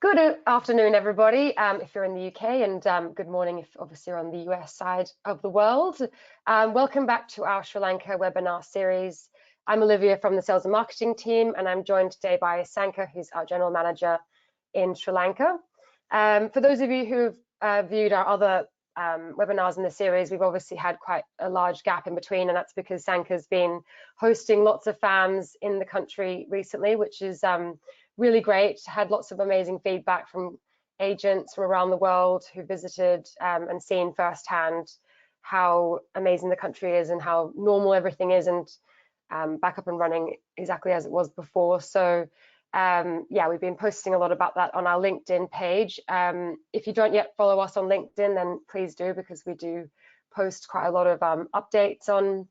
Good afternoon, everybody, if you're in the UK, and good morning if obviously you're on the US side of the world. Welcome back to our Sri Lanka webinar series. I'm Olivia from the Sales and Marketing team, and I'm joined today by Sanka, who's our General Manager in Sri Lanka. For those of you who've viewed our other webinars in the series, we've obviously had quite a large gap in between, and that's because Sanka's been hosting lots of FAMs in the country recently, which is really great. Had lots of amazing feedback from agents from around the world who visited and seen firsthand how amazing the country is and how normal everything is, and back up and running exactly as it was before. So yeah, we've been posting a lot about that on our LinkedIn page. If you don't yet follow us on LinkedIn, then please do, because we do post quite a lot of updates on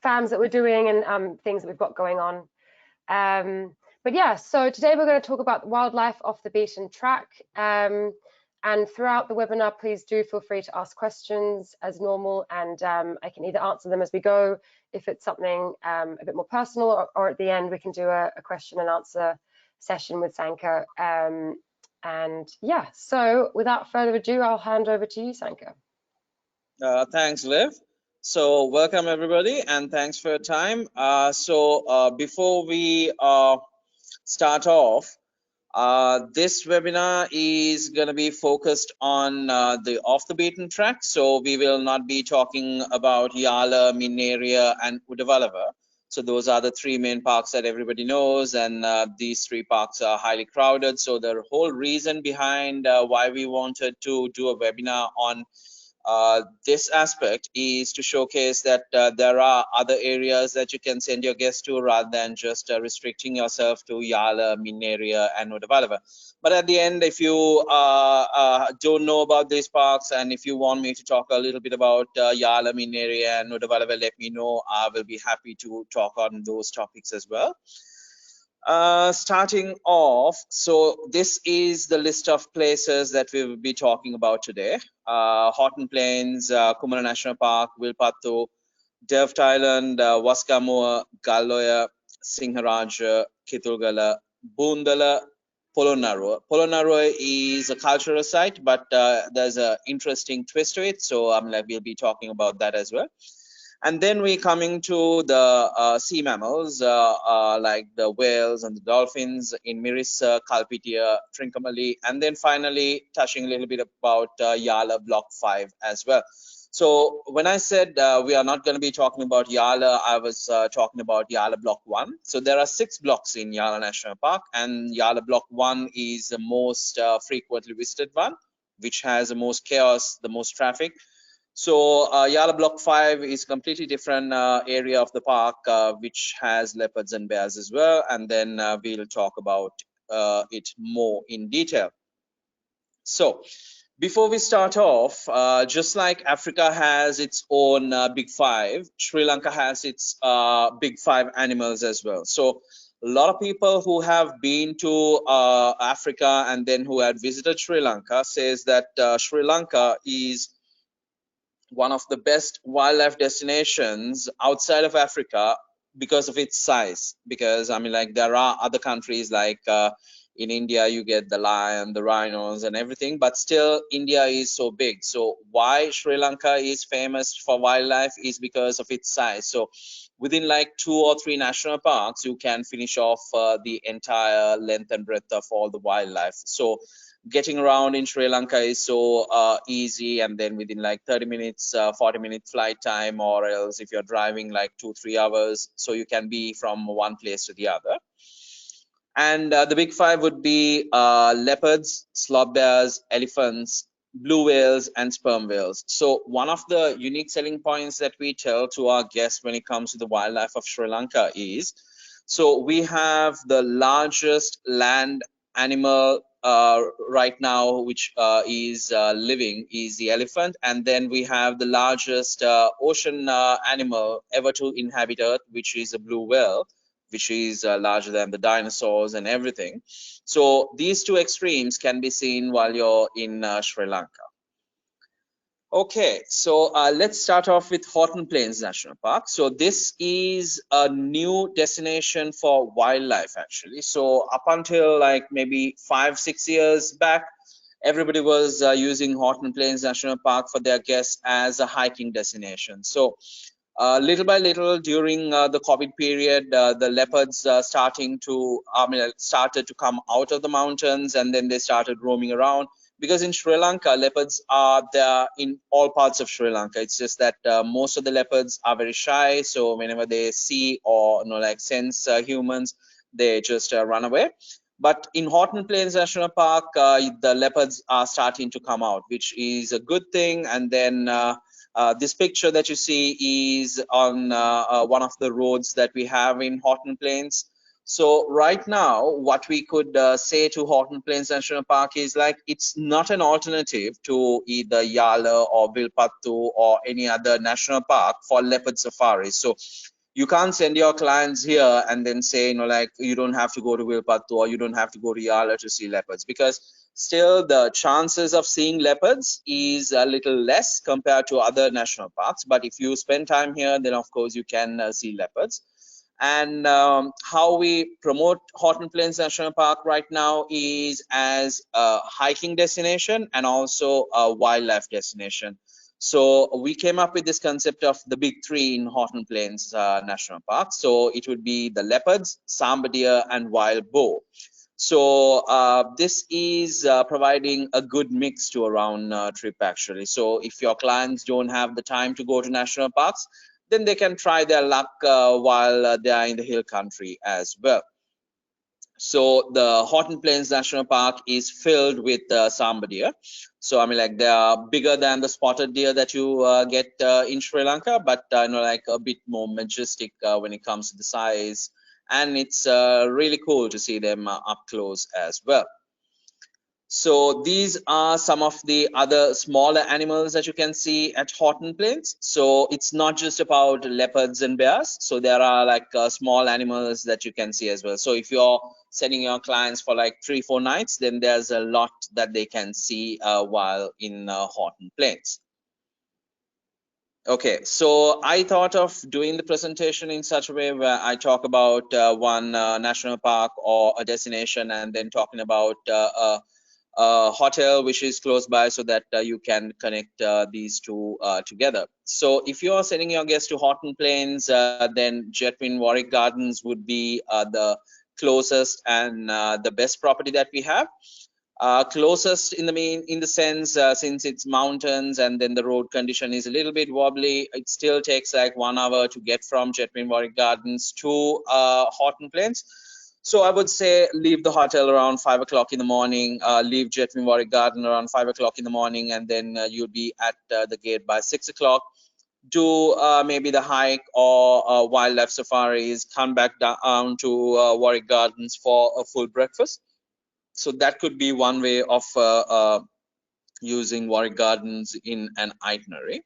FAMs that we're doing and things that we've got going on. But yeah, so today we're going to talk about wildlife off the beaten track. And throughout the webinar, please do feel free to ask questions as normal, and I can either answer them as we go if it's something a bit more personal, or at the end we can do a question and answer session with Sanka. And yeah, so without further ado, I'll hand over to you, Sanka. Thanks, Liv. So welcome everybody, and thanks for your time. Before we start off, this webinar is going to be focused on the off the beaten track. So we will not be talking about Yala, Minaria, and Udavalava. So those are the three main parks that everybody knows, and these three parks are highly crowded. So the whole reason behind why we wanted to do a webinar on this aspect is to showcase that there are other areas that you can send your guests to, rather than just restricting yourself to Yala, Minaria, and Udavalava. But at the end, if you don't know about these parks, and if you want me to talk a little bit about Yala, Minaria, and Udavalava, let me know. I will be happy to talk on those topics as well. Starting off, so this is the list of places that we will be talking about today. Houghton Plains, Kumara National Park, Wilpattu, Delft Island, Waskamua, Galloya, Singharaja, Kitulgala, Boondala, Polonnaruwa. Polonnaruwa is a cultural site, but there's an interesting twist to it, so we'll be talking about that as well. And then we're coming to the sea mammals, like the whales and the dolphins in Mirissa, Kalpitia, Trincomalee, and then finally touching a little bit about Yala Block 5 as well. So when I said we are not going to be talking about Yala, I was talking about Yala Block 1. So there are 6 blocks in Yala National Park, and Yala Block 1 is the most frequently visited one, which has the most chaos, the most traffic. So Yala Block 5 is completely different area of the park, which has leopards and bears as well, and then we'll talk about it more in detail. So before we start off, just like Africa has its own Big Five, Sri Lanka has its Big Five animals as well. So a lot of people who have been to Africa and then who had visited Sri Lanka says that Sri Lanka is one of the best wildlife destinations outside of Africa because of its size. Because there are other countries like in India, you get the lion, the rhinos and everything, but still India is so big. So why Sri Lanka is famous for wildlife is because of its size. So within like 2 or 3 national parks, you can finish off the entire length and breadth of all the wildlife. So getting around in Sri Lanka is so easy, and then within like 30 minutes, 40-minute flight time, or else if you're driving like 2-3 hours, so you can be from one place to the other. And the Big Five would be leopards, sloth bears, elephants, blue whales, and sperm whales. So one of the unique selling points that we tell to our guests when it comes to the wildlife of Sri Lanka is, so we have the largest land animal right now, which is living, is the elephant, and then we have the largest ocean animal ever to inhabit Earth, which is a blue whale, which is larger than the dinosaurs and everything. So these two extremes can be seen while you're in Sri Lanka. Okay, so let's start off with Horton Plains National Park. So this is a new destination for wildlife actually. So up until like maybe 5-6 years back, everybody was using Horton Plains National Park for their guests as a hiking destination. So little by little during the COVID period, the leopards started to come out of the mountains, and then they started roaming around. Because in Sri Lanka, leopards are there in all parts of Sri Lanka. It's just that most of the leopards are very shy, so whenever they see or like sense humans, they just run away. But in Horton Plains National Park, the leopards are starting to come out, which is a good thing. And then this picture that you see is on one of the roads that we have in Horton Plains. So right now, what we could say to Horton Plains National Park is like it's not an alternative to either Yala or Vilpattu or any other national park for leopard safaris. So you can't send your clients here and then say, like you don't have to go to Vilpattu or you don't have to go to Yala to see leopards, because still the chances of seeing leopards is a little less compared to other national parks. But if you spend time here, then of course you can see leopards. And how we promote Horton Plains National Park right now is as a hiking destination and also a wildlife destination. So we came up with this concept of the big three in Horton Plains National Park. So it would be the leopards, samba deer, and wild boar. So this is providing a good mix to a round trip actually. So if your clients don't have the time to go to national parks, then they can try their luck while they are in the hill country as well. So the Horton Plains National Park is filled with samba deer. So like they are bigger than the spotted deer that you get in Sri Lanka, but like a bit more majestic when it comes to the size. And it's really cool to see them up close as well. So these are some of the other smaller animals that you can see at Horton Plains. So it's not just about leopards and bears. So there are like small animals that you can see as well. So if you're sending your clients for like 3-4 nights, then there's a lot that they can see while in Horton Plains. Okay, so I thought of doing the presentation in such a way where I talk about one national park or a destination, and then talking about hotel which is close by, so that you can connect these two together. So if you are sending your guests to Horton Plains, then Jetwin Warwick Gardens would be the closest and the best property that we have. Closest in the sense, since it's mountains and then the road condition is a little bit wobbly, it still takes like 1 hour to get from Jetwin Warwick Gardens to Horton Plains. So I would say leave the hotel around 5 o'clock in the morning, leave Jetwin Warwick Garden around 5 o'clock in the morning, and then you'll be at the gate by 6 o'clock. Do maybe the hike or wildlife safaris, come back down to Warwick Gardens for a full breakfast. So that could be one way of using Warwick Gardens in an itinerary.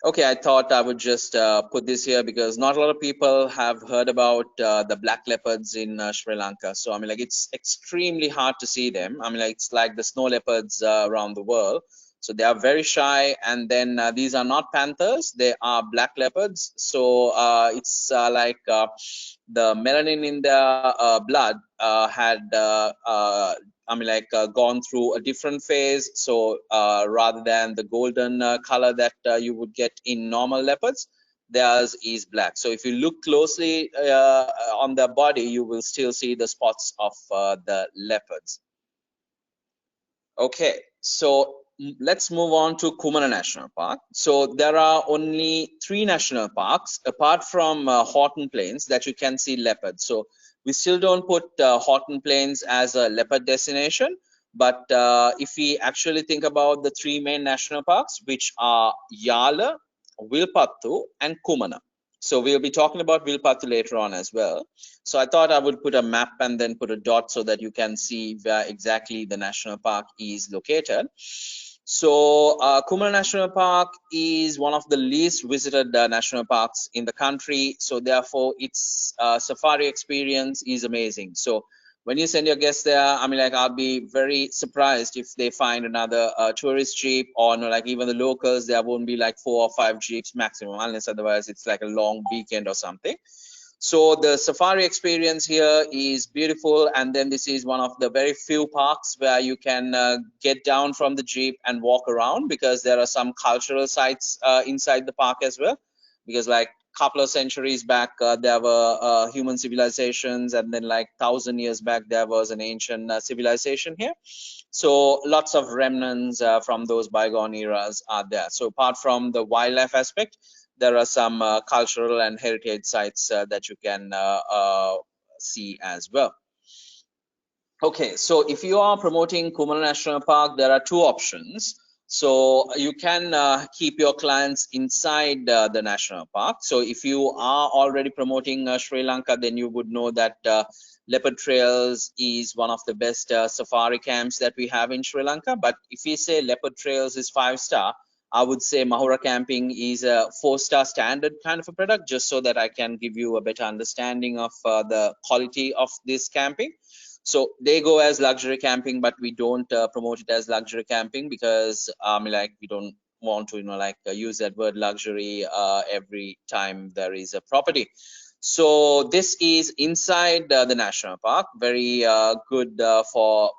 Okay, I thought I would just put this here because not a lot of people have heard about the black leopards in Sri Lanka. So like it's extremely hard to see them. Like it's like the snow leopards around the world. So they are very shy, and then these are not panthers; they are black leopards. So it's like the melanin in their blood had gone through a different phase. So rather than the golden color that you would get in normal leopards, theirs is black. So if you look closely on their body, you will still see the spots of the leopards. Okay, so let's move on to Kumara National Park. So there are only 3 national parks apart from Horton Plains that you can see leopards. So we still don't put Horton Plains as a leopard destination, but if we actually think about the 3 main national parks, which are Yala, Vilpattu, and Kumana. So we'll be talking about Vilpattu later on as well. So I thought I would put a map and then put a dot so that you can see where exactly the national park is located. So Kumara National Park is one of the least visited national parks in the country. So therefore its safari experience is amazing. So when you send your guests there, I mean, like, I'll be very surprised if they find another tourist jeep, or like even the locals. There won't be like 4 or 5 jeeps maximum, unless otherwise it's like a long weekend or something. So the safari experience here is beautiful, and then this is one of the very few parks where you can get down from the jeep and walk around, because there are some cultural sites inside the park as well. Because like couple of centuries back, there were human civilizations, and then like 1,000 years back there was an ancient civilization here. So lots of remnants from those bygone eras are there. So apart from the wildlife aspect, there are some cultural and heritage sites that you can see as well. Okay, so if you are promoting Kumara National Park, there are two options. So you can keep your clients inside the national park. So if you are already promoting Sri Lanka, then you would know that Leopard Trails is one of the best safari camps that we have in Sri Lanka. But if you say Leopard Trails is 5-star, I would say Mahura Camping is a 4-star standard kind of a product, just so that I can give you a better understanding of the quality of this camping. So they go as luxury camping, but we don't promote it as luxury camping, because like we don't want to use that word luxury every time there is a property. So this is inside the national park, very good for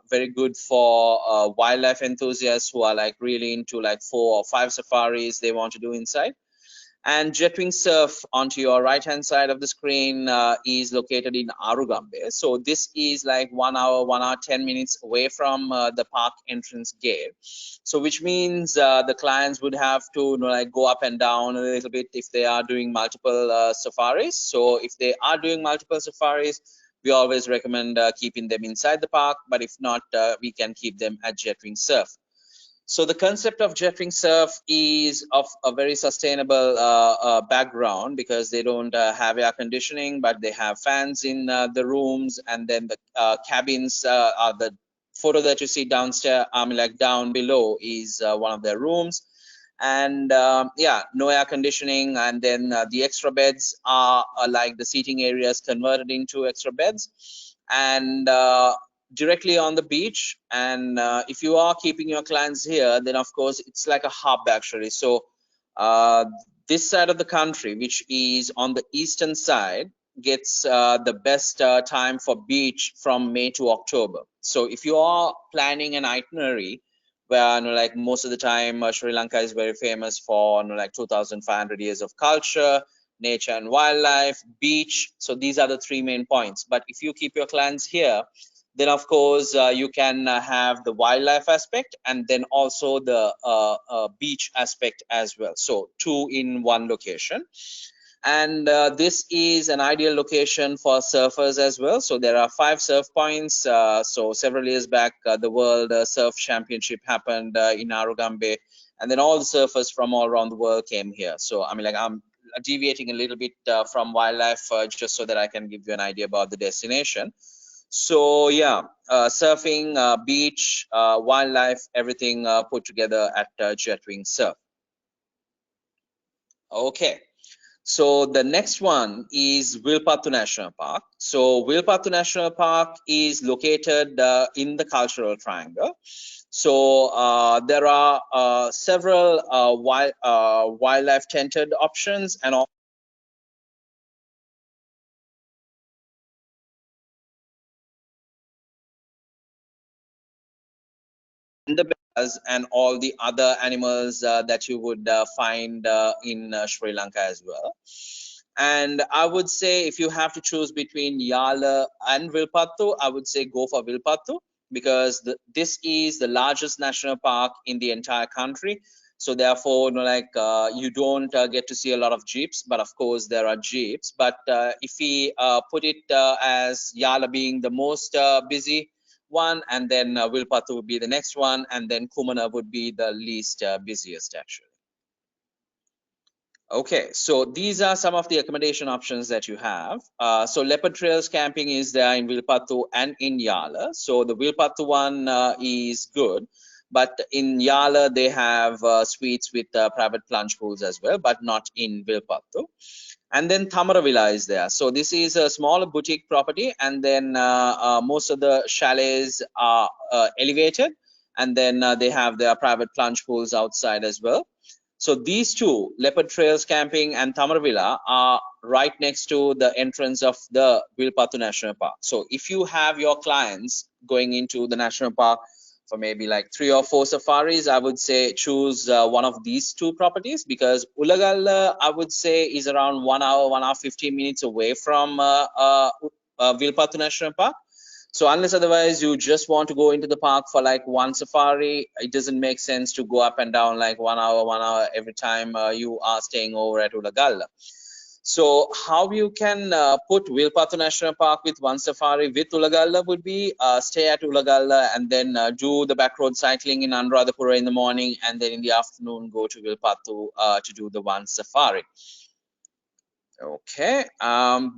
very good for wildlife enthusiasts who are like really into like 4 or 5 safaris they want to do inside. And Jetwing Surf onto your right hand side of the screen is located in Arugambe. So this is like 1 hour, 10 minutes away from the park entrance gate. So which means the clients would have to like go up and down a little bit if they are doing multiple safaris. So if they are doing multiple safaris, we always recommend keeping them inside the park. But if not, we can keep them at Jetwing Surf. So the concept of Jetwing Surf is of a very sustainable background, because they don't have air conditioning, but they have fans in the rooms, and then the cabins are the photo that you see downstairs, like down below, is one of their rooms. And yeah, no air conditioning, and then the extra beds are like the seating areas converted into extra beds, and directly on the beach. And if you are keeping your clients here, then of course it's like a hub actually. So this side of the country, which is on the eastern side, gets the best time for beach from May to October. So if you are planning an itinerary where like most of the time Sri Lanka is very famous for like 2,500 years of culture, nature and wildlife, beach. So these are the 3 main points. But if you keep your clients here, then of course you can have the wildlife aspect, and then also the beach aspect as well. So 2 in 1 location. And this is an ideal location for surfers as well. So there are 5 surf points. So several years back, the World Surf Championship happened in Arugambe, and then all the surfers from all around the world came here. So I mean, like, I'm deviating a little bit from wildlife just so that I can give you an idea about the destination. So yeah, surfing, beach, wildlife, everything put together at Jetwing Surf. Okay. So the next one is Wilpattu National Park. So Wilpattu National Park is located in the Cultural Triangle. So there are several wildlife tented options, and all the bears and all the other animals that you would find in Sri Lanka as well. And I would say if you have to choose between Yala and Wilpattu, I would say go for Wilpattu, because this is the largest national park in the entire country. So therefore, like you don't get to see a lot of jeeps, but of course there are jeeps. But if we put it as Yala being the most busy one, and then Wilpattu would be the next one, and then Kumana would be the least busiest actually. Okay, so these are some of the accommodation options that you have. So Leopard Trails camping is there in Wilpattu and in Yala. So the Wilpattu one is good, but in Yala they have suites with private plunge pools as well, but not in Wilpattu. And then Thamara is there. So this is a small boutique property, and then most of the chalets are elevated, and then they have their private plunge pools outside as well. So these two, Leopard Trails Camping and Thamara are right next to the entrance of the Wilpattu National Park. So if you have your clients going into the national park for maybe like 3 or 4 safaris, I would say choose one of these two properties, because Ulagalla, I would say, is around 1 hour, 1 hour 15 minutes away from Wilpattu National Park. So unless otherwise you just want to go into the park for like one safari, it doesn't make sense to go up and down like 1 hour, 1 hour every time you are staying over at Ulagalla. So how you can put Wilpattu National Park with one safari with Ulagalla would be stay at Ulagalla and then do the backroad cycling in Anuradhapura in the morning, and then in the afternoon go to Wilpattu to do the one safari. Okay,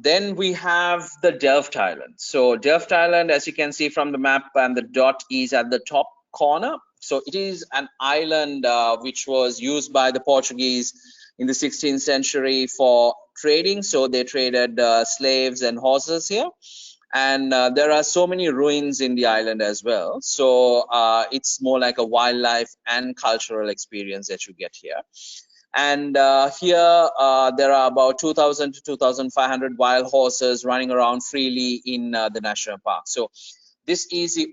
then we have the Delft Island. So Delft Island, as you can see from the map, and the dot is at the top corner. So it is an island which was used by the Portuguese in the 16th century for trading. So they traded slaves and horses here. And there are so many ruins in the island as well. So it's more like a wildlife and cultural experience that you get here. And here there are about 2,000 to 2,500 wild horses running around freely in the national park. So this is the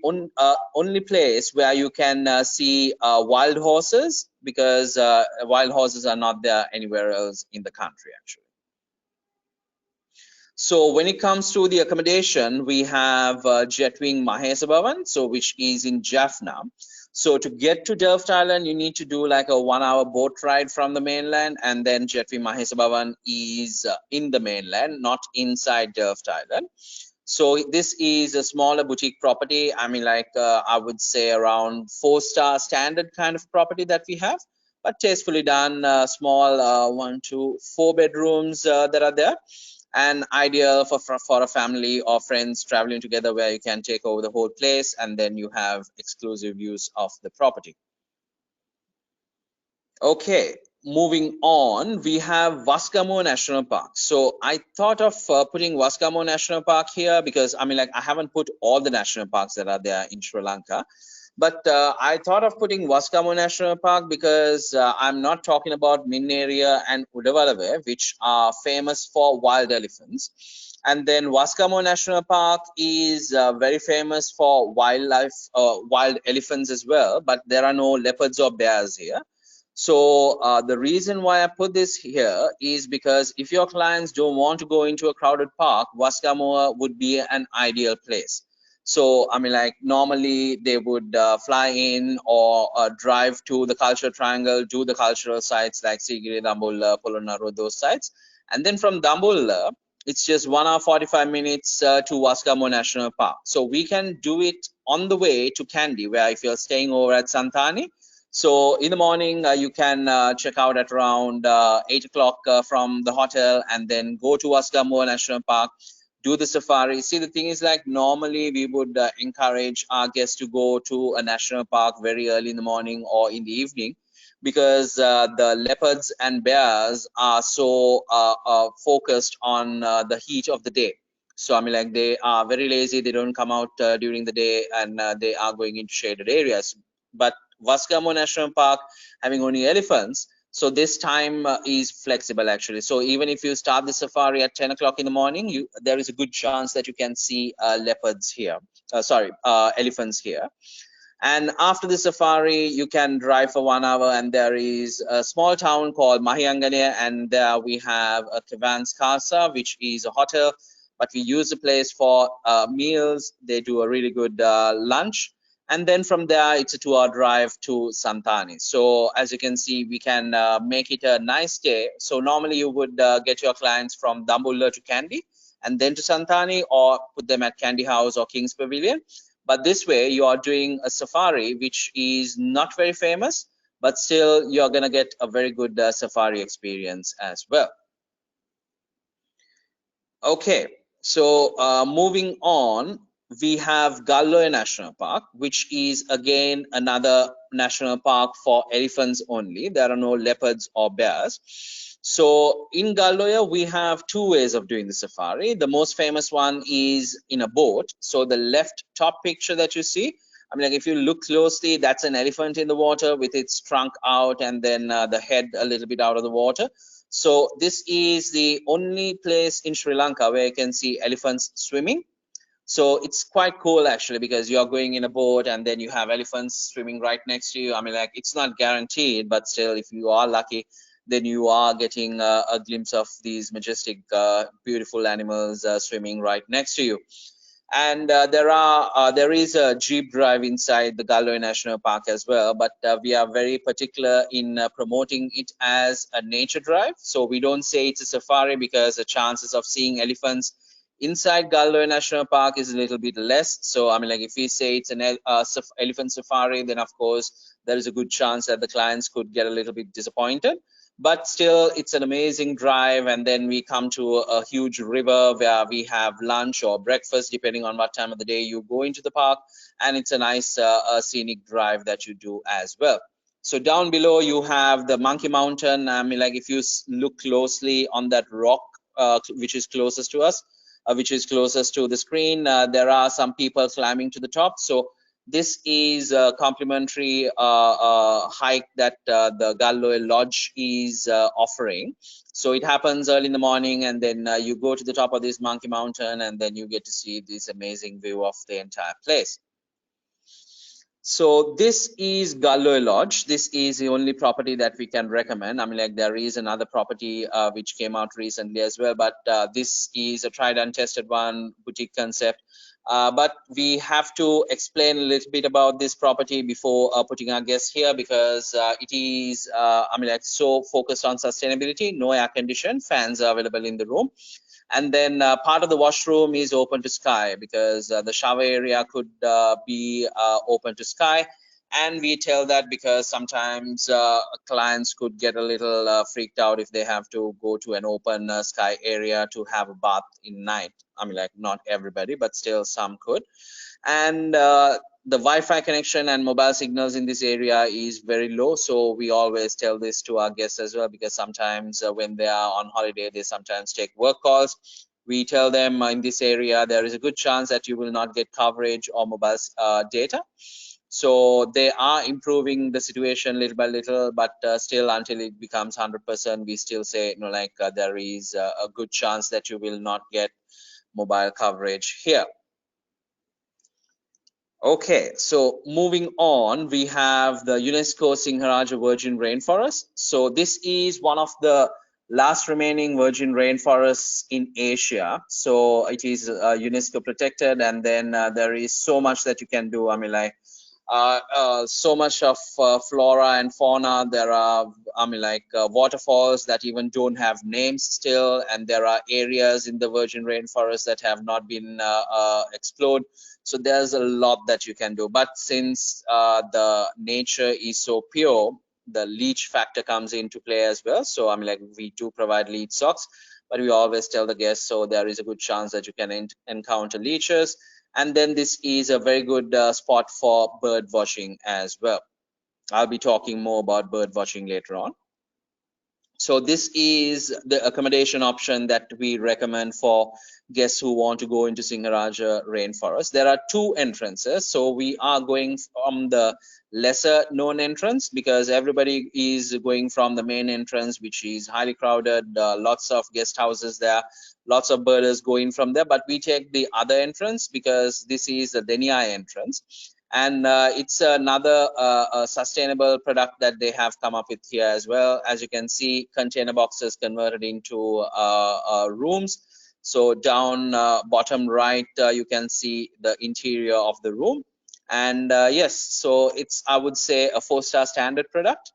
only place where you can see wild horses, because wild horses are not there anywhere else in the country actually. So when it comes to the accommodation, we have Jetwing Mahesa Bhavan, so which is in Jaffna. So to get to Delft Island, you need to do like a 1 hour boat ride from the mainland, and then Jetwing Mahesa Bhavan is in the mainland, not inside Delft Island. So this is a smaller boutique property. I mean, like I would say around 4-star standard kind of property that we have, but tastefully done, small 1 to 4 bedrooms that are there, and ideal for a family or friends traveling together, where you can take over the whole place and then you have exclusive use of the property. Okay, moving on, we have Vaskamo National Park. So I thought of putting Vaskamo National Park here because I mean, like, I haven't put all the national parks that are there in Sri Lanka. But I thought of putting Vaskamo National Park because I'm not talking about Min area and Udawalawe, which are famous for wild elephants. And then Vaskamo National Park is very famous for wildlife, wild elephants as well, but there are no leopards or bears here. So the reason why I put this here is because if your clients don't want to go into a crowded park, Vaskamo would be an ideal place. So, I mean, like, normally they would fly in or drive to the cultural triangle, do the cultural sites like Sigiri, Dambulla, Polonnaru, those sites. And then from Dambulla, it's just 1 hour 45 minutes to Vaskamo National Park. So we can do it on the way to Kandy, where if you're staying over at Santani. So in the morning, you can check out at around 8 o'clock from the hotel, and then go to Vaskamo National Park, do the safari. See, the thing is, like, normally we would encourage our guests to go to a national park very early in the morning or in the evening, because the leopards and bears are so focused on the heat of the day. So I mean, like, they are very lazy, they don't come out during the day, and they are going into shaded areas. But Vaskamo National Park, having only elephants, so this time is flexible actually. So even if you start the safari at 10 o'clock in the morning, there is a good chance that you can see leopards here. Elephants here. And after the safari, you can drive for 1 hour, and there is a small town called Mahiyangane, and there we have a Kavans Casa, which is a hotel, but we use the place for meals. They do a really good lunch. And then from there, it's a 2-hour drive to Santani. So as you can see, we can make it a nice day. So normally you would get your clients from Dambulla to Kandy, and then to Santani, or put them at Kandy House or King's Pavilion. But this way, you are doing a safari which is not very famous, but still you're going to get a very good safari experience as well. Okay, so moving on, we have Galloy National Park, which is again another national park for elephants only. There are no leopards or bears. So in Galloya, we have two ways of doing the safari. The most famous one is in a boat. So the left top picture that you see, I mean, like if you look closely, that's an elephant in the water with its trunk out and then the head a little bit out of the water. So this is the only place in Sri Lanka where you can see elephants swimming. So it's quite cool actually, because you're going in a boat and then you have elephants swimming right next to you. I mean, like it's not guaranteed, but still, if you are lucky, then you are getting a glimpse of these majestic, beautiful animals swimming right next to you. And there is a jeep drive inside the Galloy National Park as well, but we are very particular in promoting it as a nature drive. So we don't say it's a safari because the chances of seeing elephants inside Galloy National Park is a little bit less. So I mean, like if we say it's an elephant safari, then of course there is a good chance that the clients could get a little bit disappointed. But still, it's an amazing drive, and then we come to a huge river where we have lunch or breakfast depending on what time of the day you go into the park, and it's a nice scenic drive that you do as well. So down below you have the Monkey Mountain. I mean, like if you look closely on that rock which is closest to us, which is closest to the screen, there are some people climbing to the top. So this is a complimentary hike that the Galloy Lodge is offering. So it happens early in the morning, and then you go to the top of this Monkey Mountain, and then you get to see this amazing view of the entire place. So this is Galloy Lodge. This is the only property that we can recommend. I mean, like there is another property which came out recently as well, but this is a tried and tested one, boutique concept. But we have to explain a little bit about this property before putting our guests here, because it is, I mean, like so focused on sustainability. No air condition, fans are available in the room. And then part of the washroom is open to sky, because the shower area could be open to sky. And we tell that because sometimes clients could get a little freaked out if they have to go to an open sky area to have a bath in night. I mean, like not everybody, but still some could. And the Wi-Fi connection and mobile signals in this area is very low, so we always tell this to our guests as well, because sometimes when they are on holiday, they sometimes take work calls. We tell them in this area there is a good chance that you will not get coverage or mobile data. So they are improving the situation little by little, but still until it becomes 100%, we still say, you know, like there is a good chance that you will not get mobile coverage here. Okay, so moving on, we have the UNESCO Sinharaja Virgin Rainforest. So this is one of the last remaining virgin rainforests in Asia. So it is UNESCO protected, and then there is so much that you can do. I mean, like so much of flora and fauna. There are, I mean, like waterfalls that even don't have names still, and there are areas in the virgin rainforest that have not been explored. So there's a lot that you can do. But since the nature is so pure, the leech factor comes into play as well. So I mean, like we do provide leech socks, but we always tell the guests, so there is a good chance that you can encounter leeches. And then this is a very good spot for bird watching as well. I'll be talking more about bird watching later on. So this is the accommodation option that we recommend for guests who want to go into Singaraja Rainforest. There are two entrances. So we are going from the lesser known entrance, because everybody is going from the main entrance, which is highly crowded, lots of guest houses there, lots of birders going from there. But we take the other entrance because this is the Denia entrance. And it's another sustainable product that they have come up with here as well. As you can see, container boxes converted into rooms. So down bottom right, you can see the interior of the room. And yes, so it's, I would say, a 4-star standard product.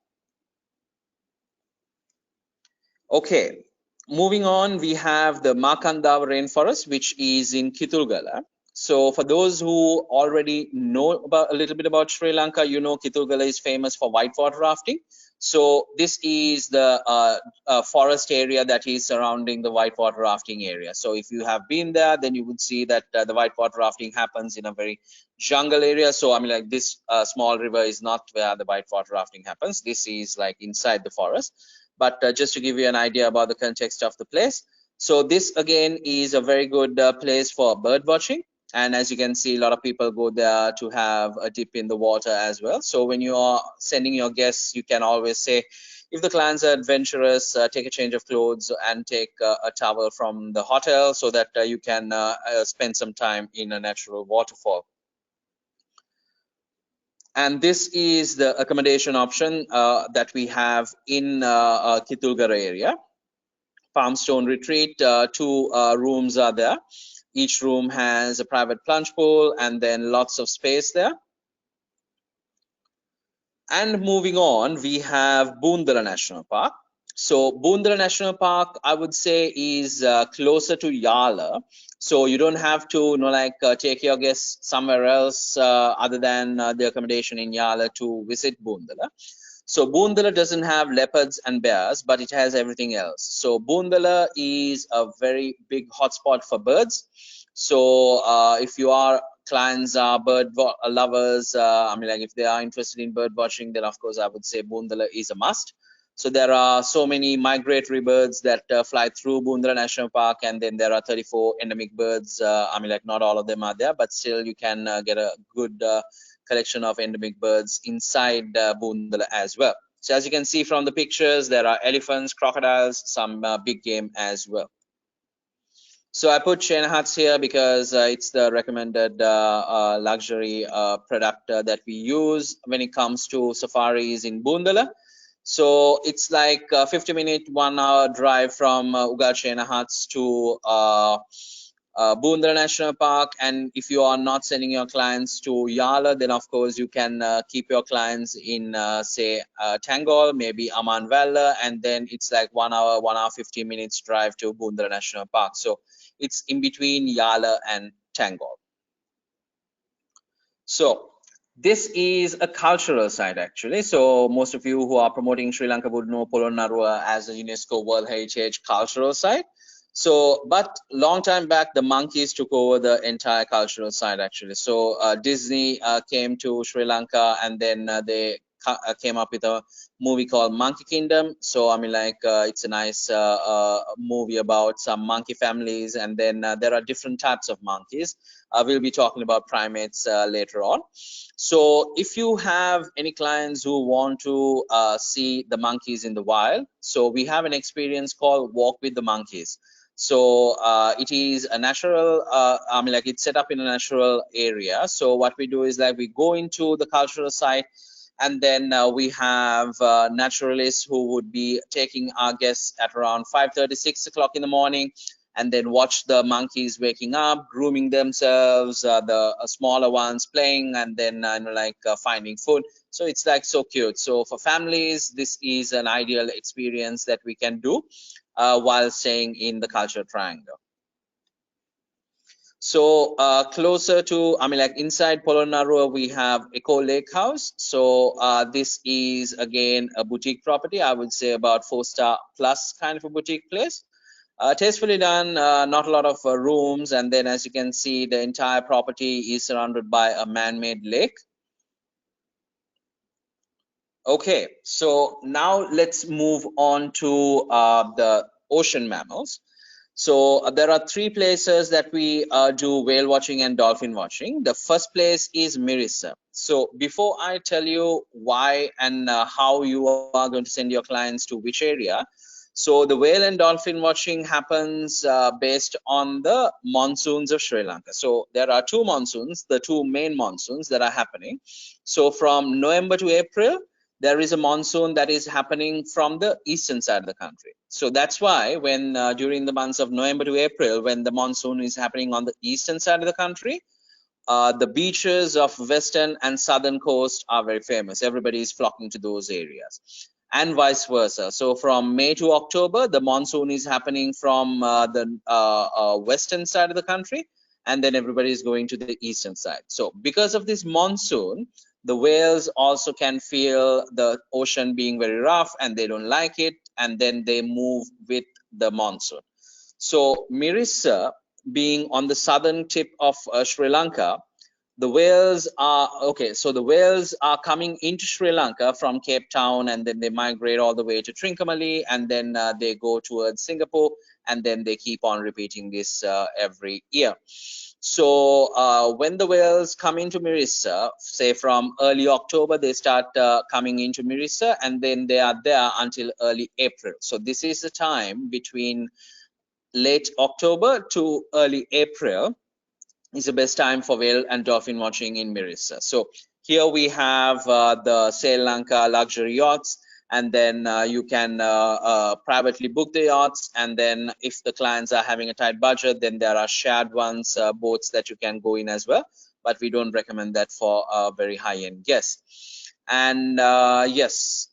Okay, moving on, we have the Makandav rainforest, which is in Kitulgala. So for those who already know about a little bit about Sri Lanka, you know Kitulgala is famous for whitewater rafting. So this is the forest area that is surrounding the whitewater rafting area. So if you have been there, then you would see that the whitewater rafting happens in a very jungle area. So I mean, like this small river is not where the whitewater rafting happens. This is like inside the forest. but just to give you an idea about the context of the place. So this again is a very good place for bird watching. And as you can see, a lot of people go there to have a dip in the water as well. So when you are sending your guests, you can always say, if the clients are adventurous, take a change of clothes and take a towel from the hotel so that you can spend some time in a natural waterfall. And this is the accommodation option that we have in Kitulgara area. Palmstone Retreat, two rooms are there. Each room has a private plunge pool and then lots of space there. And moving on, we have Boondara National Park. So Boondara National Park, I would say, is closer to Yala. So you don't have to, take your guests somewhere else other than the accommodation in Yala to visit Boondara. So Boondara doesn't have leopards and bears, but it has everything else. So Boondara is a very big hotspot for birds. So if you are clients are bird lovers, if they are interested in bird watching, then of course I would say Boondara is a must. So there are so many migratory birds that fly through Boondara National Park, and then there are 34 endemic birds. Not all of them are there, but still you can get a good collection of endemic birds inside Boondara as well. So as you can see from the pictures, there are elephants, crocodiles, some big game as well. So I put chain huts here because it's the recommended luxury product that we use when it comes to safaris in Boondara. So it's like a 50-minute, 1-hour drive from Ugal Chain Huts to Boondara National Park. And if you are not sending your clients to Yala, then of course you can keep your clients in say Tangol, maybe Aman Valla, and then it's like 1 hour, 1 hour 15 minutes drive to Boondara National Park. So it's in between Yala and Tangol. So this is a cultural site actually. So most of you who are promoting Sri Lanka would know Polonnaruwa as a UNESCO World Heritage cultural site. So, but long time back, the monkeys took over the entire cultural site actually. So Disney came to Sri Lanka, and then they came up with a movie called Monkey Kingdom. So it's a nice movie about some monkey families, and then there are different types of monkeys. We'll be talking about primates later on. So if you have any clients who want to see the monkeys in the wild, so we have an experience called Walk with the Monkeys. So it is a natural, it's set up in a natural area. So what we do is like we go into the cultural site, and then we have naturalists who would be taking our guests at around 5:30, 6 o'clock in the morning, and then watch the monkeys waking up, grooming themselves, the smaller ones playing, and then finding food. So it's like so cute. So for families, this is an ideal experience that we can do while staying in the cultural triangle. So closer to, inside Polonnaruwa, we have Eco Lake House. So this is again a boutique property. I would say about 4-star plus kind of a boutique place. Tastefully done, not a lot of rooms, and then as you can see, the entire property is surrounded by a man-made lake. Okay, so now let's move on to the ocean mammals. So there are 3 places that we do whale watching and dolphin watching. The first place is Mirissa. So before I tell you why and how you are going to send your clients to which area, so the whale and dolphin watching happens based on the monsoons of Sri Lanka. So there are 2 monsoons, the 2 main monsoons that are happening. So from November to April, there is a monsoon that is happening from the eastern side of the country. So that's why when during the months of November to April, when the monsoon is happening on the eastern side of the country, the beaches of western and southern coast are very famous. Everybody is flocking to those areas, and vice versa. So from May to October, the monsoon is happening from the western side of the country, and then everybody is going to the eastern side. So because of this monsoon, the whales also can feel the ocean being very rough, and they don't like it, and then they move with the monsoon. So Mirissa, being on the southern tip of Sri Lanka, The whales are okay. So the whales are coming into Sri Lanka from Cape Town, and then they migrate all the way to Trincomalee, and then they go towards Singapore, and then they keep on repeating this every year. So when the whales come into Mirissa, say from early October, they start coming into Mirissa, and then they are there until early April. So this is the time between late October to early April is the best time for whale and dolphin watching in Mirissa. So here we have the Sri Lanka luxury yachts, and then you can privately book the yachts, and then if the clients are having a tight budget, then there are shared ones, boats that you can go in as well, but we don't recommend that for very high-end guests. And yes,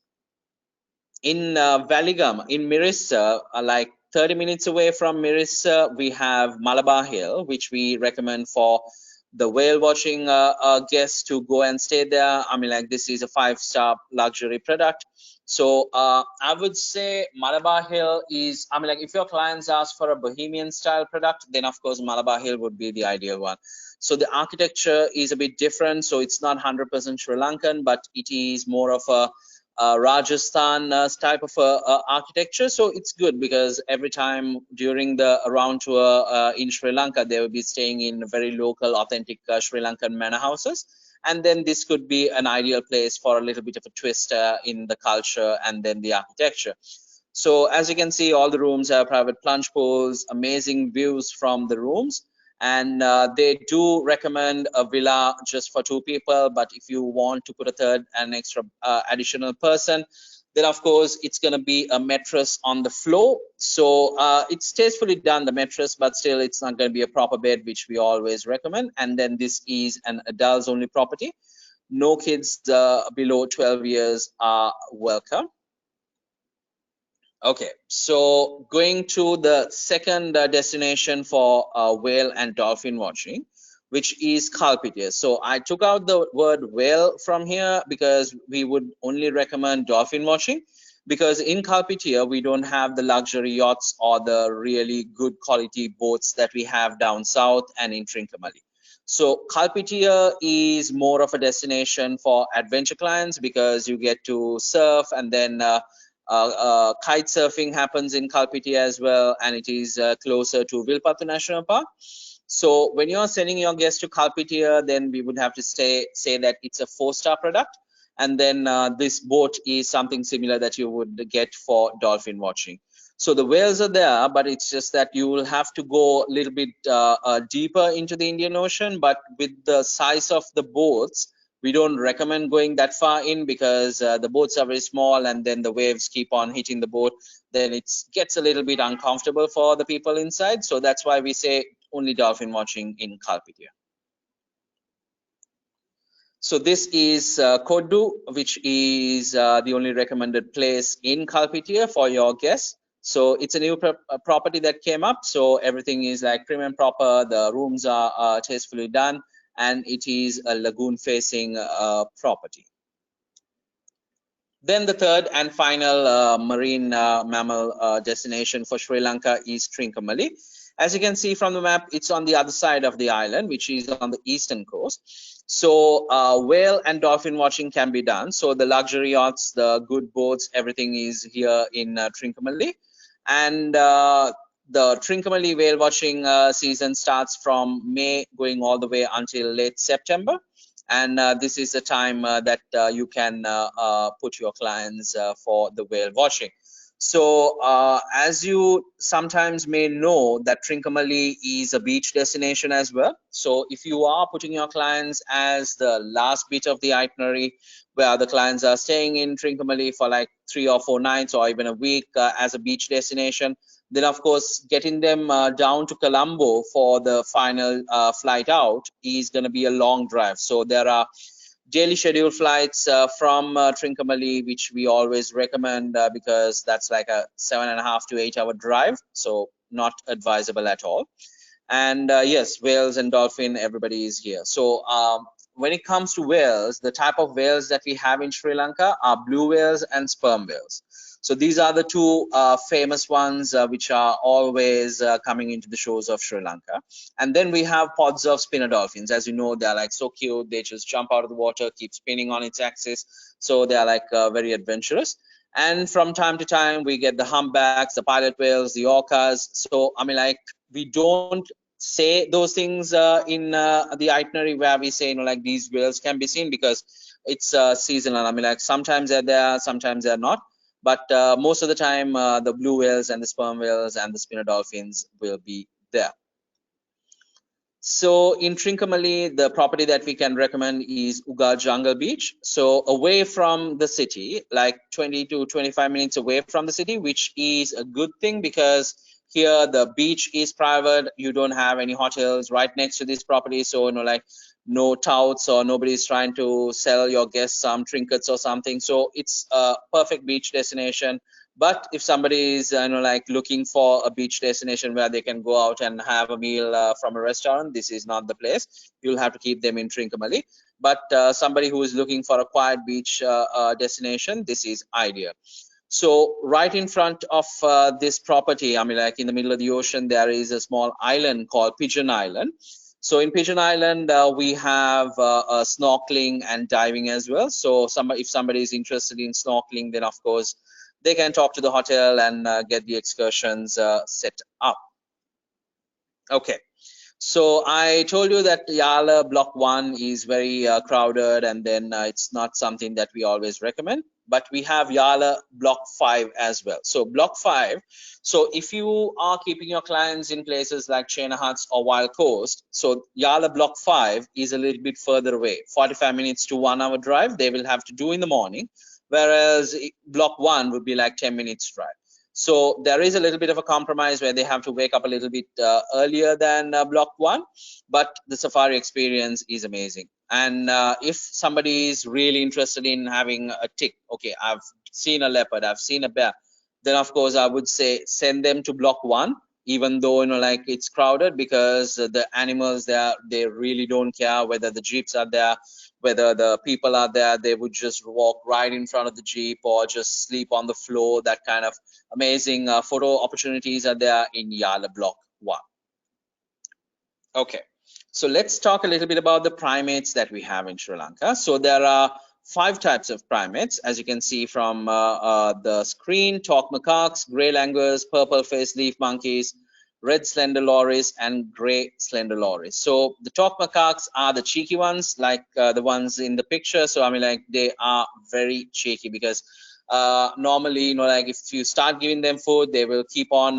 in Valigam, in Mirissa, like 30 minutes away from Mirissa, we have Malabar Hill, which we recommend for the whale watching guests to go and stay there. I mean, like, this is a 5-star luxury product. So I would say Malabar Hill is, I mean, like, if your clients ask for a bohemian style product, then of course Malabar Hill would be the ideal one. So the architecture is a bit different. So it's not 100% Sri Lankan, but it is more of a Rajasthan type of architecture. So it's good because every time during the round tour in Sri Lanka, they will be staying in very local, authentic Sri Lankan manor houses. And then this could be an ideal place for a little bit of a twist in the culture and then the architecture. So as you can see, all the rooms have private plunge pools, amazing views from the rooms. And they do recommend a villa just for 2 people, but if you want to put a third and extra additional person, then of course it's going to be a mattress on the floor. So it's tastefully done, the mattress, but still it's not going to be a proper bed, which we always recommend. And then this is an adults only property. No kids below 12 years are welcome. Okay, so going to the second destination for whale and dolphin watching, which is Kalpitia. So I took out the word whale from here because we would only recommend dolphin watching, because in Kalpitia we don't have the luxury yachts or the really good quality boats that we have down south and in Trincomalee. So Kalpitia is more of a destination for adventure clients because you get to surf, and then kite surfing happens in Kalpiti as well, and it is closer to Vilpattu National Park. So when you're sending your guests to Kalpitia, then we would have to say that it's a 4-star product, and then this boat is something similar that you would get for dolphin watching. So the whales are there, but it's just that you will have to go a little bit deeper into the Indian Ocean. But with the size of the boats, we don't recommend going that far in because the boats are very small, and then the waves keep on hitting the boat. Then it gets a little bit uncomfortable for the people inside. So that's why we say only dolphin watching in Kalpitia. So this is Kodu, which is the only recommended place in Kalpitia for your guests. So it's a new property that came up. So everything is like prim and proper. The rooms are tastefully done, and it is a lagoon facing property. Then the third and final marine mammal destination for Sri Lanka is Trincomalee. As you can see from the map, it's on the other side of the island, which is on the eastern coast. So whale and dolphin watching can be done. So the luxury yachts, the good boats, everything is here in Trincomalee. And the Trincomalee whale watching season starts from May going all the way until late September. And this is the time that you can put your clients for the whale watching. So as you sometimes may know, that Trincomalee is a beach destination as well. So if you are putting your clients as the last bit of the itinerary, where the clients are staying in Trincomalee for like 3 or 4 nights or even a week as a beach destination, then of course getting them down to Colombo for the final flight out is going to be a long drive. So there are daily scheduled flights from Trincomalee, which we always recommend because that's like a 7.5 to 8 hour drive. So not advisable at all. And yes, whales and dolphin, everybody is here. So when it comes to whales, the type of whales that we have in Sri Lanka are blue whales and sperm whales. So these are the two famous ones which are always coming into the shores of Sri Lanka. And then we have pods of spinner dolphins. As you know, they're like so cute. They just jump out of the water, keep spinning on its axis. So they're like very adventurous. And from time to time, we get the humpbacks, the pilot whales, the orcas. So I mean, like, we don't say those things in the itinerary where we say, like, these whales can be seen, because it's seasonal. I mean, like, sometimes they're there, sometimes they're not. But most of the time, the blue whales and the sperm whales and the spinner dolphins will be there. So in Trincomalee, the property that we can recommend is Uga Jungle Beach. So away from the city, like 20 to 25 minutes away from the city, which is a good thing, because here the beach is private. You don't have any hotels right next to this property. So, like, no touts, or nobody's trying to sell your guests some trinkets or something. So it's a perfect beach destination. But if somebody is like looking for a beach destination where they can go out and have a meal from a restaurant, this is not the place. You'll have to keep them in Trincomalee. But somebody who is looking for a quiet beach destination, this is ideal. So right in front of this property, I mean, like, in the middle of the ocean, there is a small island called Pigeon Island. So in Pigeon Island, we have snorkeling and diving as well. So if somebody is interested in snorkeling, then of course they can talk to the hotel and get the excursions set up. Okay. So I told you that Yala Block 1 is very crowded, and then it's not something that we always recommend. But we have Yala Block 5 as well. So Block 5, so if you are keeping your clients in places like Chena Huts or Wild Coast, so Yala Block 5 is a little bit further away, 45 minutes to 1 hour drive they will have to do in the morning, whereas Block 1 would be like 10 minutes drive. So there is a little bit of a compromise where they have to wake up a little bit earlier than Block 1, but the safari experience is amazing. And if somebody is really interested in having a tick, okay, I've seen a leopard, I've seen a bear, then of course I would say send them to Block 1, even though like it's crowded, because the animals there, they really don't care whether the jeeps are there, whether the people are there. They would just walk right in front of the jeep or just sleep on the floor. That kind of amazing photo opportunities are there in Yala Block 1. Okay, so let's talk a little bit about the primates that we have in Sri Lanka. So there are 5 types of primates, as you can see from the screen: talk macaques, grey langurs, purple-faced leaf monkeys, red slender loris, and grey slender loris. So the talk macaques are the cheeky ones, like the ones in the picture. So I mean, like, they are very cheeky, because normally, like, if you start giving them food, they will keep on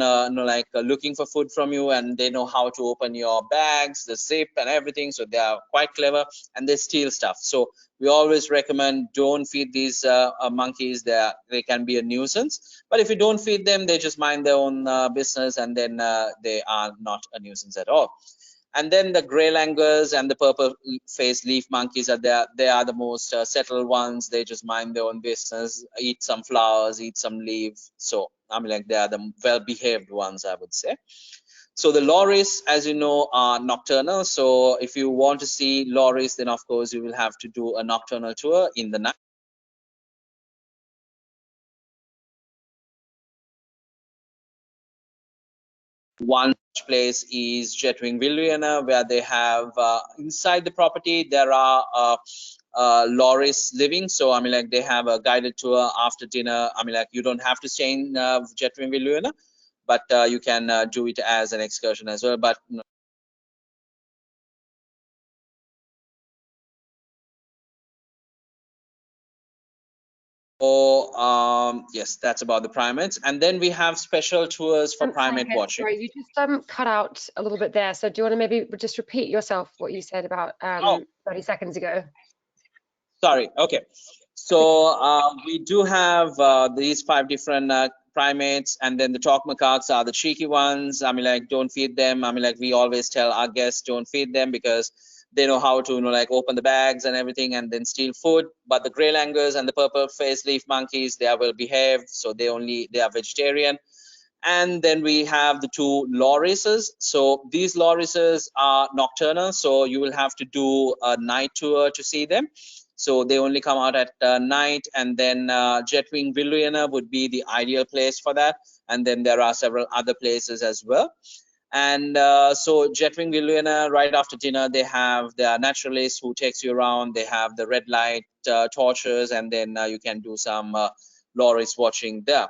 looking for food from you, and they know how to open your bags, the zip and everything. So they are quite clever, and they steal stuff. So we always recommend, don't feed these monkeys. They can be a nuisance, but if you don't feed them, they just mind their own business, and then they are not a nuisance at all. And then the grey langurs and the purple-faced leaf monkeys are there. They are the most settled ones. They just mind their own business, eat some flowers, eat some leaves. So I mean, like, they are the well-behaved ones, I would say. So the loris, as you know, are nocturnal. So if you want to see loris, then of course you will have to do a nocturnal tour in the night. One such place is Jetwing Villiana, where they have inside the property there are loris living. So I mean, like, they have a guided tour after dinner. I mean, like, you don't have to stay in Jetwing Villiana, but you can do it as an excursion as well. But yes, that's about the primates. And then we have special tours for primate Sanka, watching. sorry, you just cut out a little bit there. So do you want to maybe just repeat yourself what you said about Oh, 30 seconds ago? sorry. Okay. So we do have these 5 different primates, and then the talk macaques are the cheeky ones. I mean, like, don't feed them. I mean, like, we always tell our guests, don't feed them, because they know how to, like, open the bags and everything and then steal food. But the grey langurs and the purple-faced leaf monkeys, they are well behaved, so they are vegetarian. And then we have the 2 lorises. So these lorises are nocturnal, so you will have to do a night tour to see them. so they only come out at night. And then Jetwing Villuena would be the ideal place for that, and then there are several other places as well. And so Jetwing Villuena, right after dinner, they have their naturalists who takes you around. They have the red light torches, and then you can do some loris watching there.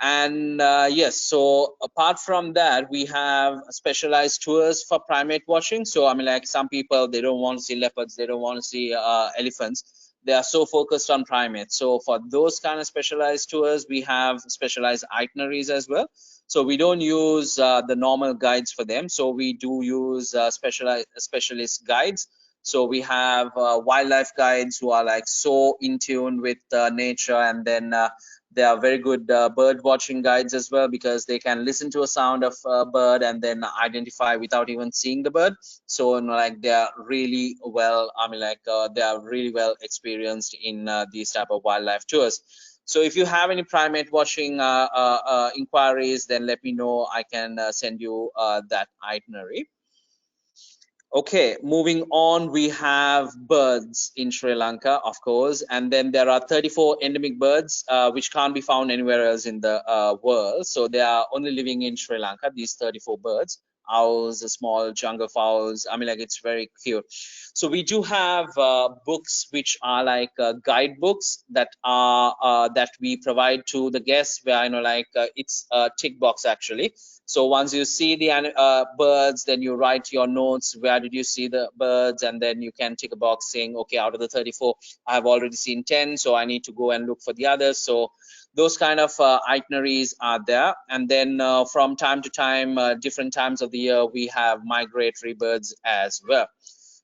And yes, so apart from that, we have specialized tours for primate watching. So I mean, like, some people, they don't want to see leopards, they don't want to see elephants, they are so focused on primates. So for those kind of specialized tours, we have specialized itineraries as well. So we don't use the normal guides for them, so we do use specialist guides. So we have wildlife guides who are like so in tune with nature, and then they are very good bird watching guides as well, because they can listen to a sound of a bird and then identify without even seeing the bird. So, you know, like, they are really well, I mean, like, they are really well experienced in these type of wildlife tours. So if you have any primate watching inquiries, then let me know. I can send you that itinerary. Okay, moving on, we have birds in Sri Lanka, of course, and then there are 34 endemic birds which can't be found anywhere else in the world. So they are only living in Sri Lanka, these 34 birds. Owls, small jungle fowls. I mean, like, it's very cute. So we do have books which are like guidebooks that are that we provide to the guests, where, you know, like, it's a tick box actually. So once you see the birds, then you write your notes. Where did you see the birds? And then you can tick a box saying, okay, out of the 34, I have already seen 10, so I need to go and look for the others. So those kind of itineraries are there. And then from time to time, different times of the year, we have migratory birds as well.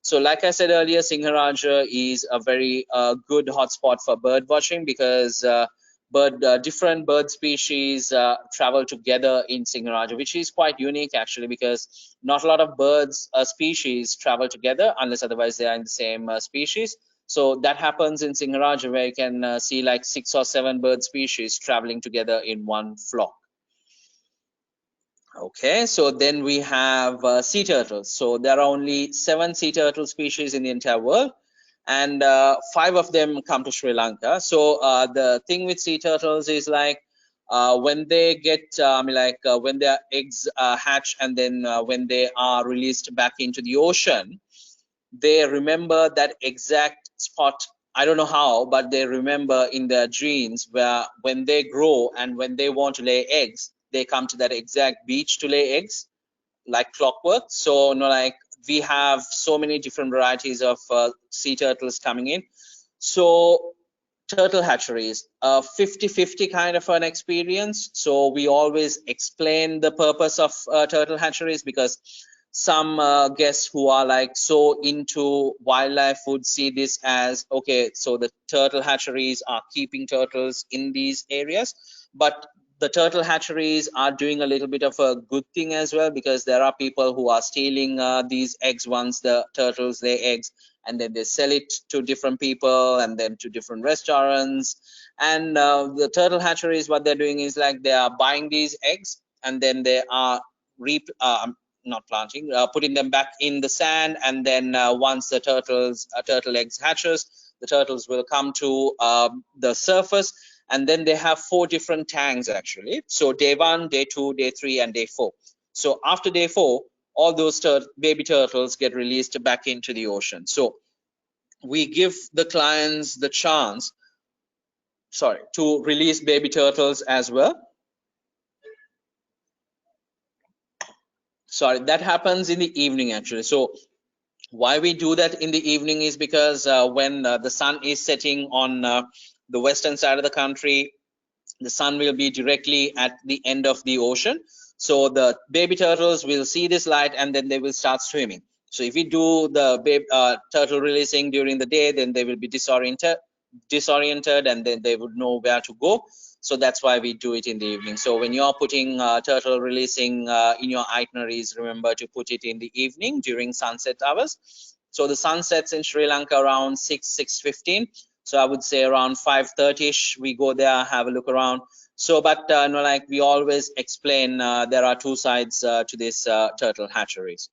So like I said earlier, Singharaja is a very good hotspot for bird watching, because different bird species travel together in Singharaja, which is quite unique actually, because not a lot of birds species travel together unless otherwise they are in the same species. So that happens in Singharaja, where you can see like 6 or 7 bird species traveling together in one flock. Okay, so then we have sea turtles. So there are only 7 sea turtle species in the entire world, and 5 of them come to Sri Lanka. So the thing with sea turtles is like, when they get when their eggs hatch, and then when they are released back into the ocean, they remember that exact spot. I don't know how, but they remember in their dreams, where when they grow and when they want to lay eggs, they come to that exact beach to lay eggs, like clockwork. So, you know, like, we have so many different varieties of sea turtles coming in. So turtle hatcheries, 50-50 kind of an experience. So we always explain the purpose of turtle hatcheries, because some guests who are like so into wildlife would see this as, okay, so the turtle hatcheries are keeping turtles in these areas. But the turtle hatcheries are doing a little bit of a good thing as well, because there are people who are stealing these eggs once the turtles lay eggs, and then they sell it to different people and then to different restaurants. And the turtle hatcheries, what they're doing is like, they are buying these eggs, and then they are not planting, putting them back in the sand, and then once the turtle eggs hatches, the turtles will come to the surface, and then they have 4 different tanks actually. So day 1, day 2, day 3, and day 4. So after day 4, all those baby turtles get released back into the ocean. So we give the clients the chance, to release baby turtles as well. That happens in the evening actually. So why we do that in the evening is because when the sun is setting on the western side of the country, the sun will be directly at the end of the ocean. So the baby turtles will see this light, and then they will start swimming. So if we do the turtle releasing during the day, then they will be disoriented, and then they would know where to go. So that's why we do it in the evening. So when you're putting turtle releasing in your itineraries, remember to put it in the evening during sunset hours. So the sun sets in Sri Lanka around 6:15. So I would say around 5:30ish, we go there, have a look around. So, but like we always explain, there are 2 sides to this turtle hatcheries.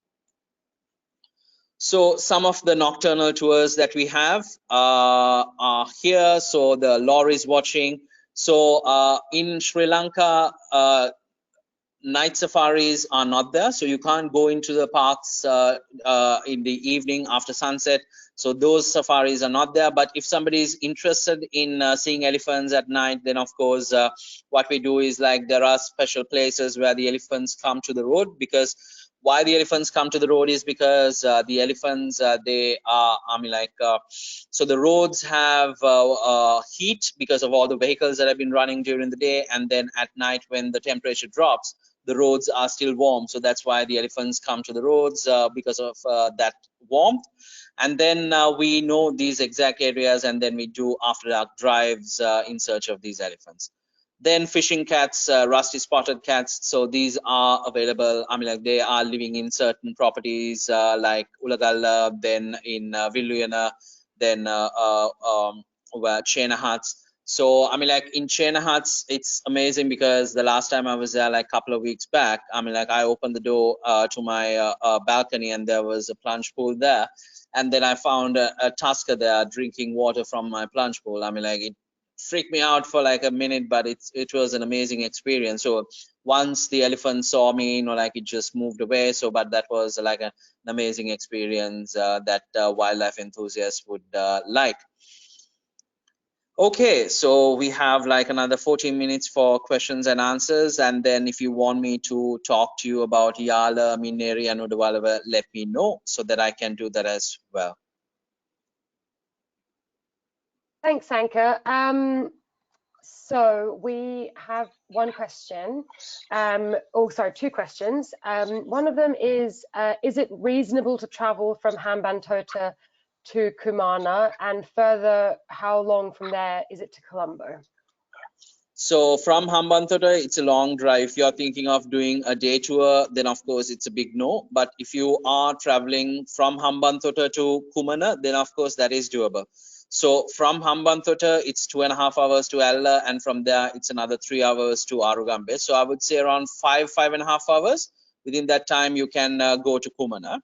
So some of the nocturnal tours that we have are here. So the lorry is watching. So in Sri Lanka, night safaris are not there, so you can't go into the parks in the evening after sunset. So those safaris are not there. But if somebody is interested in seeing elephants at night, then of course what we do is, like, there are special places where the elephants come to the road. Because why the elephants come to the road is because the elephants, they are, I mean, like, so the roads have heat because of all the vehicles that have been running during the day, and then at night when the temperature drops, the roads are still warm. So that's why the elephants come to the roads, because of that warmth. And then we know these exact areas, and then we do after dark drives in search of these elephants. Then fishing cats, rusty spotted cats. So these are available. I mean, like, they are living in certain properties like Ulagalla, then in Villuyana, then where Chena Huts. So I mean, like, in Chena Huts, it's amazing because the last time I was there, like a couple of weeks back, I mean, like, I opened the door to my balcony, and there was a plunge pool there. And then I found a tusker there drinking water from my plunge pool. I mean, like, it freaked me out for like a minute, but it was an amazing experience. So once the elephant saw me, like, it just moved away. So, but that was like an amazing experience that wildlife enthusiasts would like. Okay, so we have like another 14 minutes for questions and answers. And then if you want me to talk to you about Yala, Mineri, and Udawalawa, let me know so that I can do that as well. Thanks, Sanka. So we have one question. Sorry, two questions. One of them is it reasonable to travel from Hambantota to Kumana, and further, how long from there is it to Colombo? So from Hambantota, it's a long drive. If you're thinking of doing a day tour, then of course it's a big no. But if you are traveling from Hambantota to Kumana, then of course that is doable. So from Hambantota, it's 2.5 hours to Ella, and from there it's another 3 hours to Arugambe. So I would say around 5.5 hours. Within that time, you can go to Kumana.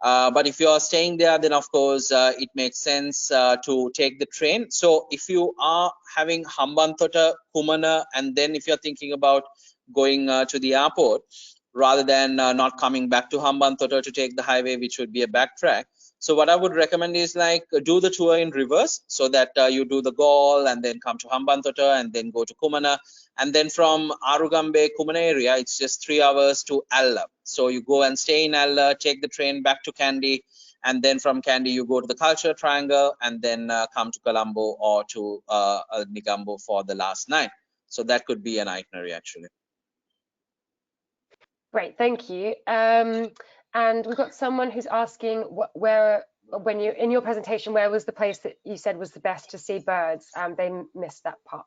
But if you are staying there, then of course it makes sense to take the train. So if you are having Hambantota, Kumana, and then if you're thinking about going to the airport, rather than not coming back to Hambantota to take the highway, which would be a backtrack. So what I would recommend is, like, do the tour in reverse, so that you do the Gaul and then come to Hambantota and then go to Kumana. And then from Arugambe, Kumana area, it's just 3 hours to Alla. So you go and stay in Alla, take the train back to Kandy, and then from Kandy you go to the Culture Triangle, and then come to Colombo or to Negombo for the last night. So that could be an itinerary, actually. Great, thank you. And we've got someone who's asking where, when you, in your presentation, where was the place that you said was the best to see birds? They missed that part.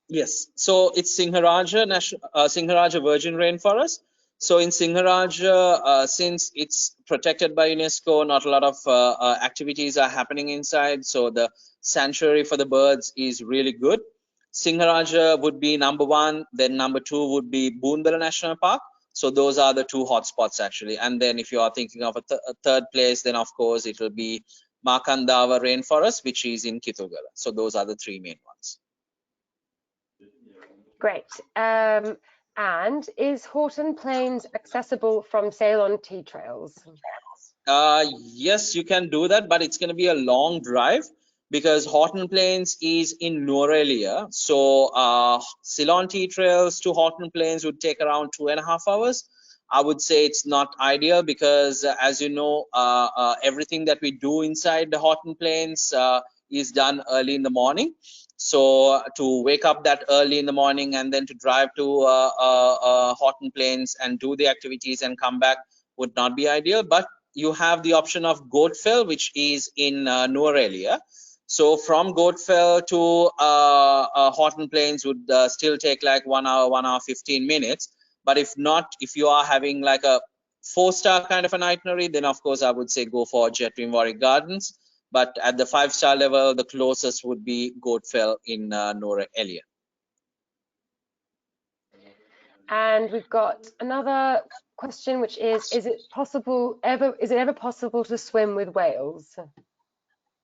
Yes, so it's Singharaja Virgin Rainforest. So in Singharaja, since it's protected by UNESCO, not a lot of activities are happening inside. So the sanctuary for the birds is really good. Singharaja would be number one. Then number two would be Boondala National Park. So those are the two hotspots, actually. And then if you are thinking of a third place, then of course it will be Makandawa Rainforest, which is in Kitulgala. So those are the three main ones. Great. And is Horton Plains accessible from Ceylon tea trails? Yes, you can do that, but it's going to be a long drive because Horton Plains is in Norelia. So Ceylon tea trails to Horton Plains would take around 2.5 hours. I would say it's not ideal because, as you know, everything that we do inside the Horton Plains is done early in the morning. So to wake up that early in the morning and then to drive to Horton Plains and do the activities and come back would not be ideal. But you have the option of Goatfell, which is in Norelia. So from Goatfell to Horton Plains would still take like 1 hour, 1 hour, 15 minutes. But if not, if you are having like a 4-star kind of an itinerary, then of course I would say go for Jetwin Warwick Gardens. But at the 5-star level, the closest would be Goatfell in Norelia. And we've got another question, which is it ever possible to swim with whales?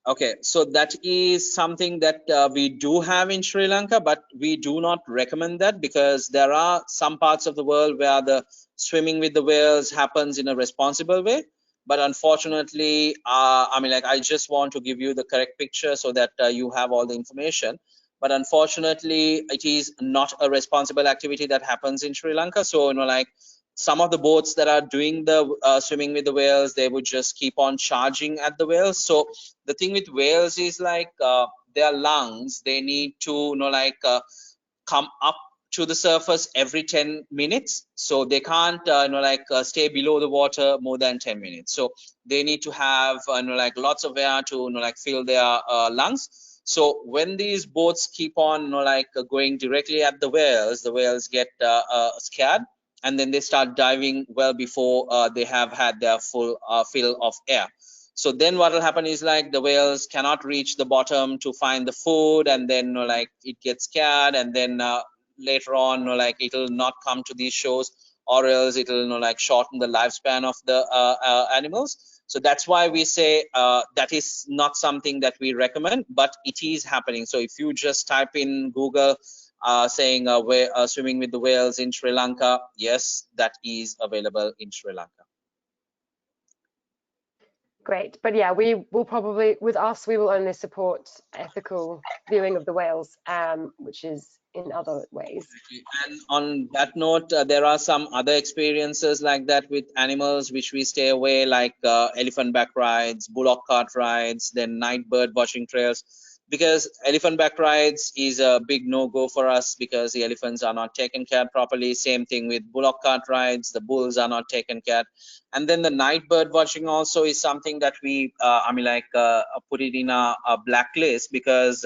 Okay, so that is something that we do have in Sri Lanka, but we do not recommend that because there are some parts of the world where the swimming with the whales happens in a responsible way. But unfortunately, I mean, like, I just want to give you the correct picture so that you have all the information. But unfortunately, it is not a responsible activity that happens in Sri Lanka. So, like, some of the boats that are doing the swimming with the whales, they would just keep on charging at the whales. So the thing with whales is like their lungs, they need to come up to the surface every 10 minutes, so they can't stay below the water more than 10 minutes. So they need to have lots of air to fill their lungs. So when these boats keep on going directly at the whales get scared, and then they start diving well before they have had their full fill of air. So then what will happen is like the whales cannot reach the bottom to find the food, and then it gets scared, and then later on it'll not come to these shows, or else it'll shorten the lifespan of the animals. So that's why we say that is not something that we recommend, but it is happening. So if you just type in Google saying swimming with the whales in Sri Lanka, yes, that is available in Sri Lanka. Great, but yeah, we will probably, with us, we will only support ethical viewing of the whales, which is in other ways. And on that note, there are some other experiences like that with animals which we stay away, like elephant back rides, bullock cart rides, then night bird watching trails. Because elephant back rides is a big no-go for us because the elephants are not taken care of properly. Same thing with bullock cart rides, the bulls are not taken care of. And then the night bird watching also is something that we, put it in a blacklist because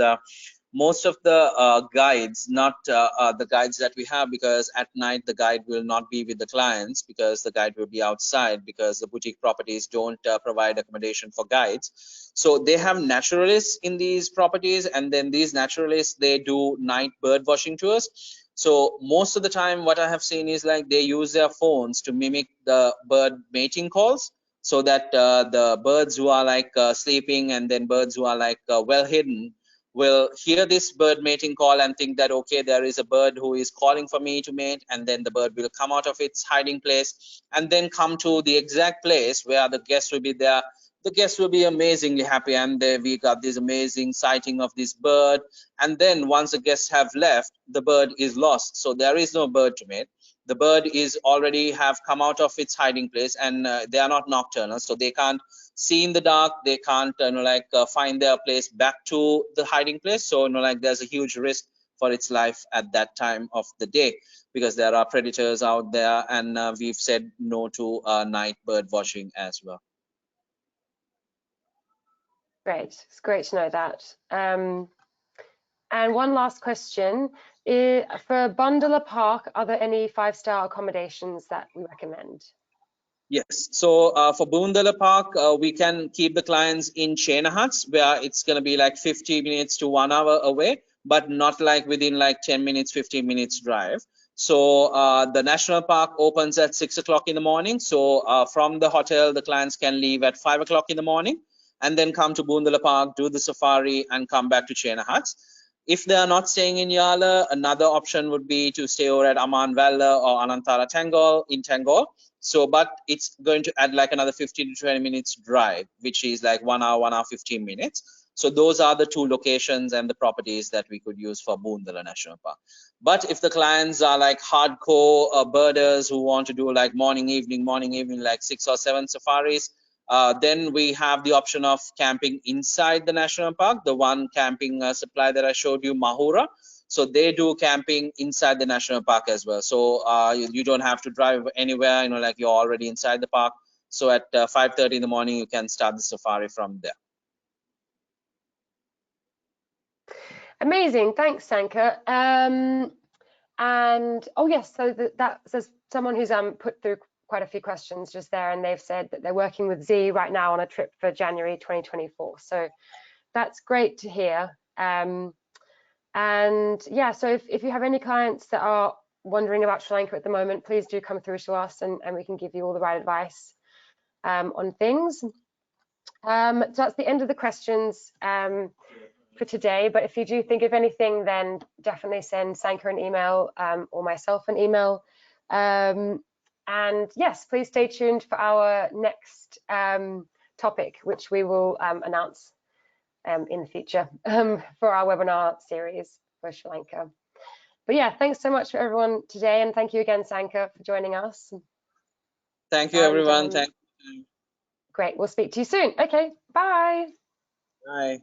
most of the guides, not the guides that we have, because at night the guide will not be with the clients because the guide will be outside because the boutique properties don't provide accommodation for guides. So they have naturalists in these properties, and then these naturalists, they do night bird watching tours. So most of the time what I have seen is like they use their phones to mimic the bird mating calls, so that the birds who are sleeping, and then birds who are well hidden, will hear this bird mating call and think that, okay, there is a bird who is calling for me to mate, and then the bird will come out of its hiding place and then come to the exact place where the guest will be there. The guests will be amazingly happy, and we got this amazing sighting of this bird. And then once the guests have left, the bird is lost, so there is no bird to mate. The bird is already have come out of its hiding place, and they are not nocturnal, so they can't see in the dark. They can't find their place back to the hiding place. So there's a huge risk for its life at that time of the day because there are predators out there, and we've said no to night bird watching as well. Great, it's great to know that. And one last question, for Bundala Park, are there any 5-star accommodations that we recommend? Yes. So for Boondala Park, we can keep the clients in Chaina huts where it's going to be like 50 minutes to 1 hour away, but not like within like 10 minutes, 15 minutes drive. So the national park opens at 6 o'clock in the morning. So from the hotel, the clients can leave at 5 o'clock in the morning and then come to Boondala Park, do the safari, and come back to Chaina huts. If they are not staying in Yala, another option would be to stay over at Aman Valla or Anantara Tangol in Tangol. So, but it's going to add like another 15 to 20 minutes drive, which is like 1 hour, 1 hour, 15 minutes. So those are the two locations and the properties that we could use for Boondala National Park. But if the clients are like hardcore birders who want to do like morning, evening, like 6 or 7 safaris, then we have the option of camping inside the national park. The one camping supply that I showed you, Mahura. So they do camping inside the national park as well. So you don't have to drive anywhere, like you're already inside the park. So at 5:30 in the morning, you can start the safari from there. Amazing, thanks, Sanka. And oh yes, so there's someone who's put through quite a few questions just there, and they've said that they're working with Z right now on a trip for January 2024. So that's great to hear. And yeah, so if you have any clients that are wondering about Sri Lanka at the moment, please do come through to us, and we can give you all the right advice on things. So that's the end of the questions for today. But if you do think of anything, then definitely send Sanka an email or myself an email. And yes, please stay tuned for our next topic, which we will announce in the future for our webinar series for Sri Lanka. But yeah, thanks so much for everyone today, and thank you again, Sanka, for joining us. Thank you, everyone. Thank you. Great, we'll speak to you soon. Okay, bye. Bye.